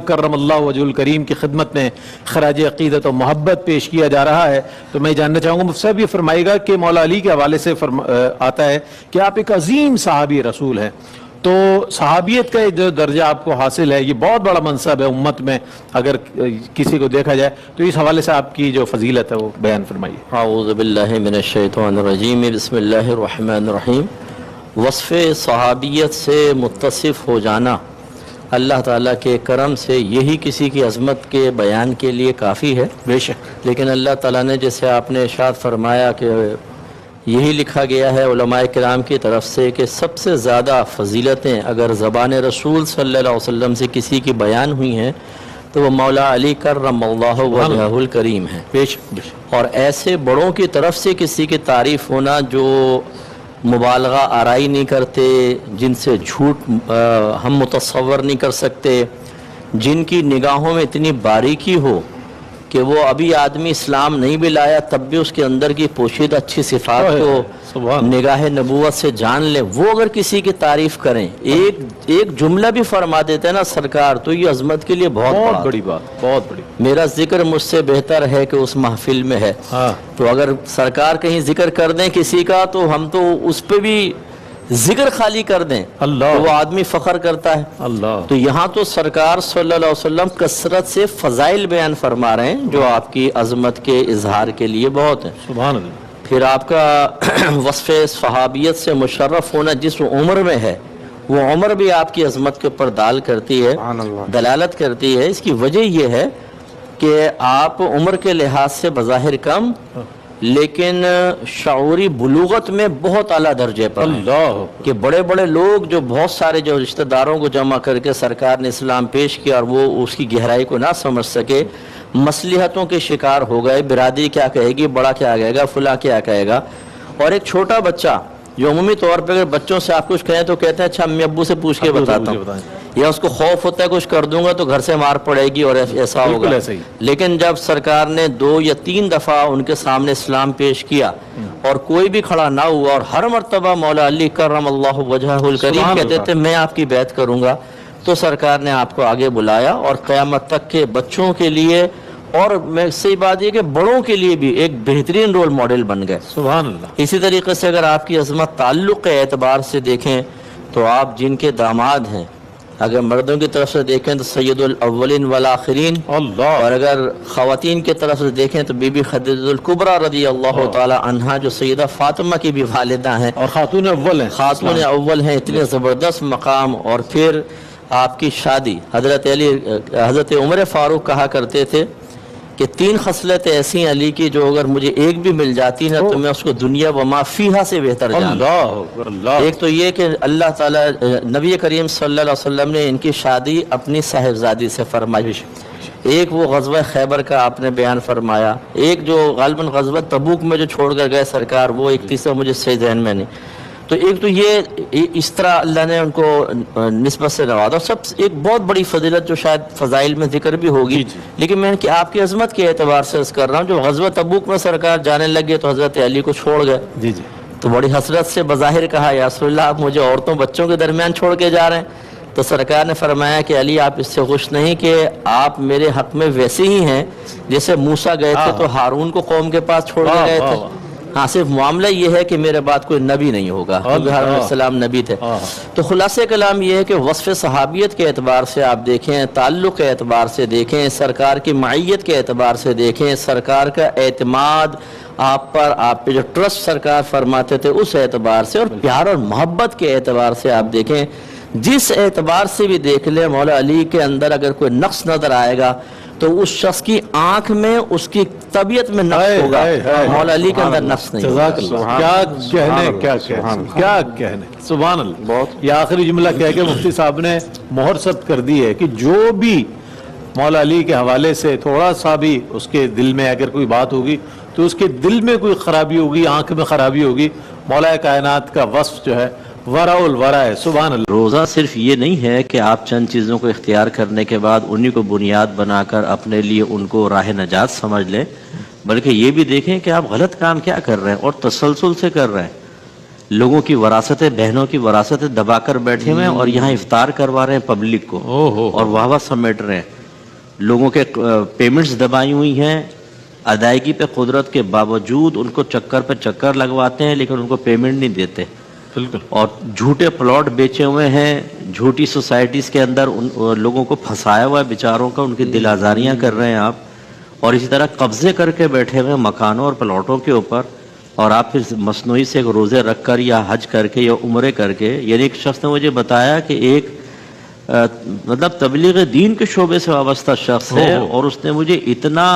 کرم اللہ وجہہ کریم کی خدمت میں خراج عقیدت و محبت پیش کیا جا رہا ہے، تو میں جاننا چاہوں گا مفتی صاحب یہ فرمائے گا کہ مولا علی کے حوالے سے آتا ہے کہ آپ ایک عظیم صحابی رسول ہیں، تو صحابیت کا جو درجہ آپ کو حاصل ہے یہ بہت بڑا منصب ہے امت میں، اگر کسی کو دیکھا جائے تو اس حوالے سے آپ کی جو فضیلت ہے وہ بیان فرمائیے۔ اعوذ باللہ من الشیطان الرجیم، بسم اللہ الرحمن الرحیم۔ وصف صحابیت سے متصف ہو جانا اللہ تعالیٰ کے کرم سے یہی کسی کی عظمت کے بیان کے لیے کافی ہے، بے شک۔ لیکن اللہ تعالیٰ نے جیسے آپ نے ارشاد فرمایا کہ یہی لکھا گیا ہے علماء کرام کی طرف سے کہ سب سے زیادہ فضیلتیں اگر زبان رسول صلی اللہ علیہ وسلم سے کسی کی بیان ہوئی ہیں تو وہ مولا علی کرم اللہ وجہہ الکریم ہیں۔ بے شک بے شک۔ اور ایسے بڑوں کی طرف سے کسی کی تعریف ہونا جو مبالغہ آرائی نہیں کرتے، جن سے جھوٹ ہم متصور نہیں کر سکتے، جن کی نگاہوں میں اتنی باریکی ہو کہ وہ ابھی آدمی اسلام نہیں بھی لایا تب بھی اس کے اندر کی پوشیدہ اچھی صفات کو نگاہ نبوت سے جان لے، وہ اگر کسی کی تعریف کریں، ایک جملہ بھی فرما دیتے ہیں نا سرکار، تو یہ عظمت کے لیے بہت بڑی بات، بہت بڑی۔ میرا ذکر مجھ سے بہتر ہے کہ اس محفل میں ہے، تو اگر سرکار کہیں ذکر کر دیں کسی کا تو ہم تو اس پہ بھی ذکر خالی کر دیں اللہ، تو وہ آدمی فخر کرتا ہے۔ اللہ، تو یہاں تو سرکار صلی اللہ علیہ وسلم کثرت سے فضائل بیان فرما رہے ہیں جو آپ کی عظمت کے اظہار کے لیے بہت ہیں۔ سبحان اللہ۔ پھر آپ کا وصف صحابیت سے مشرف ہونا جس عمر میں ہے وہ عمر بھی آپ کی عظمت کے اوپر دلالت کرتی ہے۔ اس کی وجہ یہ ہے کہ آپ عمر کے لحاظ سے بظاہر کم لیکن شعوری بلوغت میں بہت اعلیٰ درجے پر اللہ، کہ بڑے بڑے لوگ جو بہت سارے جو رشتہ داروں کو جمع کر کے سرکار نے اسلام پیش کیا اور وہ اس کی گہرائی کو نہ سمجھ سکے، مصلحتوں کے شکار ہو گئے، برادری کیا کہے گی، بڑا کیا کہے گا، فلاں کیا کہے گا، اور ایک چھوٹا بچہ جو عمومی طور پہ اگر بچوں سے آپ کچھ کہیں تو کہتے ہیں اچھا امی ابو سے پوچھ کے بتاتا ہوں، یا اس کو خوف ہوتا ہے کچھ کر دوں گا تو گھر سے مار پڑے گی اور ایسا ہوگا۔ لیکن جب سرکار نے 2 یا 3 دفعہ ان کے سامنے اسلام پیش کیا اور کوئی بھی کھڑا نہ ہوا اور ہر مرتبہ مولا علی کرم اللہ وجہہ الکریم کہتے تھے میں آپ کی بیعت کروں گا، تو سرکار نے آپ کو آگے بلایا اور قیامت تک کے بچوں کے لیے اور میں صحیح بات یہ کہ بڑوں کے لیے بھی ایک بہترین رول ماڈل بن گئے۔ سبحان اللہ۔ اسی طریقے سے اگر آپ کی عظمت تعلق کے اعتبار سے دیکھیں تو آپ جن کے داماد ہیں، اگر مردوں کی طرف سے دیکھیں تو سید الاولین والآخرین، اللہ، اور اگر خواتین کی طرف سے دیکھیں تو بی بی خدیجہ الکبریٰ رضی اللہ تعالی عنہا جو سیدہ فاطمہ کی بھی والدہ ہیں اور خاتون اول ہیں، خاتون اول ہیں، اتنے زبردست مقام۔ اور پھر آپ کی شادی حضرت عمر فاروق کہا کرتے تھے کہ 3 خصلتیں ایسی ہیں علی کی جو اگر مجھے ایک بھی مل جاتی نا تو میں اس کو دنیا و ما فیہا سے بہتر جانتا۔ ایک تو یہ کہ اللہ تعالیٰ نبی کریم صلی اللہ علیہ وسلم نے ان کی شادی اپنی صاحبزادی سے فرمائی، ایک وہ غزوہ خیبر کا آپ نے بیان فرمایا، ایک جو غالباً غزوہ تبوک میں جو چھوڑ کر گئے سرکار، وہ ایک تیسرا مجھے صحیح ذہن میں نہیں، تو ایک تو یہ اس طرح اللہ نے ان کو نسبت سے نوازا۔ سب ایک بہت بڑی فضیلت جو شاید فضائل میں ذکر بھی ہوگی، لیکن میں کہ آپ کی عظمت کے اعتبار سے عرض کر رہا ہوں، جو غزوہ تبوک میں سرکار جانے لگے تو حضرت علی کو چھوڑ گئے، جی جی، تو بڑی حسرت سے بظاہر کہا یا رسول اللہ آپ مجھے عورتوں بچوں کے درمیان چھوڑ کے جا رہے ہیں، تو سرکار نے فرمایا کہ علی آپ اس سے خوش نہیں کہ آپ میرے حق میں ویسے ہی ہیں جیسے موسیٰ گئے تھے تو ہارون کو قوم کے پاس چھوڑ کے گئے تھے، ہاں صرف معاملہ یہ ہے کہ میرے بعد کوئی نبی نہیں ہوگا، کیونکہ ہارون علیہ السلام نبی تھے۔ تو خلاصہ کلام یہ ہے کہ وصف صحابیت کے اعتبار سے آپ دیکھیں، تعلق کے اعتبار سے دیکھیں، سرکار کی معیت کے اعتبار سے دیکھیں، سرکار کا اعتماد آپ پر، آپ پہ جو ٹرسٹ سرکار فرماتے تھے اس اعتبار سے، اور پیار اور محبت کے اعتبار سے آپ دیکھیں، جس اعتبار سے بھی دیکھ لیں مولا علی کے اندر اگر کوئی نقص نظر آئے گا تو اس شخص کی آنکھ میں اس کی طبیعت میں نقص ہوگا، مولا علی کے اندر نقص نہیں ہوگا۔ کیا کہنے، سبحان اللہ۔ یہ آخری جملہ کہہ کے مفتی صاحب نے مہر ثبت کر دی ہے کہ جو بھی مولا علی کے حوالے سے تھوڑا سا بھی اس کے دل میں اگر کوئی بات ہوگی تو اس کے دل میں کوئی خرابی ہوگی، آنکھ میں خرابی ہوگی، مولا کائنات کا وصف جو ہے ورع الورع ہے، سبحان اللہ۔ روزہ صرف یہ نہیں ہے کہ آپ چند چیزوں کو اختیار کرنے کے بعد انہی کو بنیاد بنا کر اپنے لیے ان کو راہ نجات سمجھ لیں، بلکہ یہ بھی دیکھیں کہ آپ غلط کام کیا کر رہے ہیں اور تسلسل سے کر رہے ہیں۔ لوگوں کی وراثتیں، بہنوں کی وراثتیں دبا کر بیٹھے ہوئے ہیں اور یہاں افطار کروا رہے ہیں پبلک کو اور واہ واہ سمیٹ رہے ہیں۔ لوگوں کے پیمنٹس دبائی ہوئی ہیں, ادائیگی پہ قدرت کے باوجود ان کو چکر پہ چکر لگواتے ہیں لیکن ان کو پیمنٹ نہیں دیتے, بالکل, اور جھوٹے پلاٹ بیچے ہوئے ہیں, جھوٹی سوسائٹیز کے اندر ان لوگوں کو پھنسایا ہوا ہے بیچاروں کا, ان کی دل آزاریاں کر رہے ہیں آپ, اور اسی طرح قبضے کر کے بیٹھے ہوئے مکانوں اور پلاٹوں کے اوپر, اور آپ پھر مصنوعی سے ایک روزے رکھ کر یا حج کر کے یا عمرے کر کے. یعنی ایک شخص نے مجھے بتایا کہ ایک مطلب تبلیغ دین کے شعبے سے وابستہ شخص ہے, اور اس نے مجھے اتنا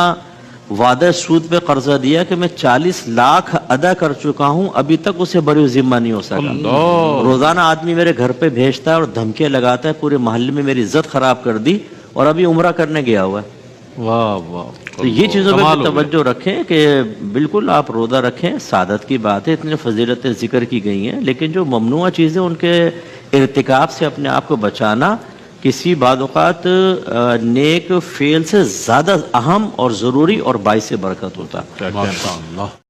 وعدہ سود پہ قرضہ دیا کہ میں 40 لاکھ ادا کر چکا ہوں, ابھی تک اسے بری ذمہ نہیں ہو سکا. روزانہ آدمی میرے گھر پہ بھیجتا ہے اور دھمکیاں لگاتا ہے, پورے محلے میں میری عزت خراب کر دی, اور ابھی عمرہ کرنے گیا ہوا ہے. واہ واہ, تو یہ چیزوں پہ توجہ رکھیں کہ بالکل آپ روزہ رکھیں, سعادت کی بات ہے, اتنی فضیلتیں ذکر کی گئی ہیں, لیکن جو ممنوع چیزیں ان کے ارتکاب سے اپنے آپ کو بچانا کسی بعض اوقات نیک فعل سے زیادہ اہم اور ضروری اور باعث برکت ہوتا ہے. ماشاء اللہ.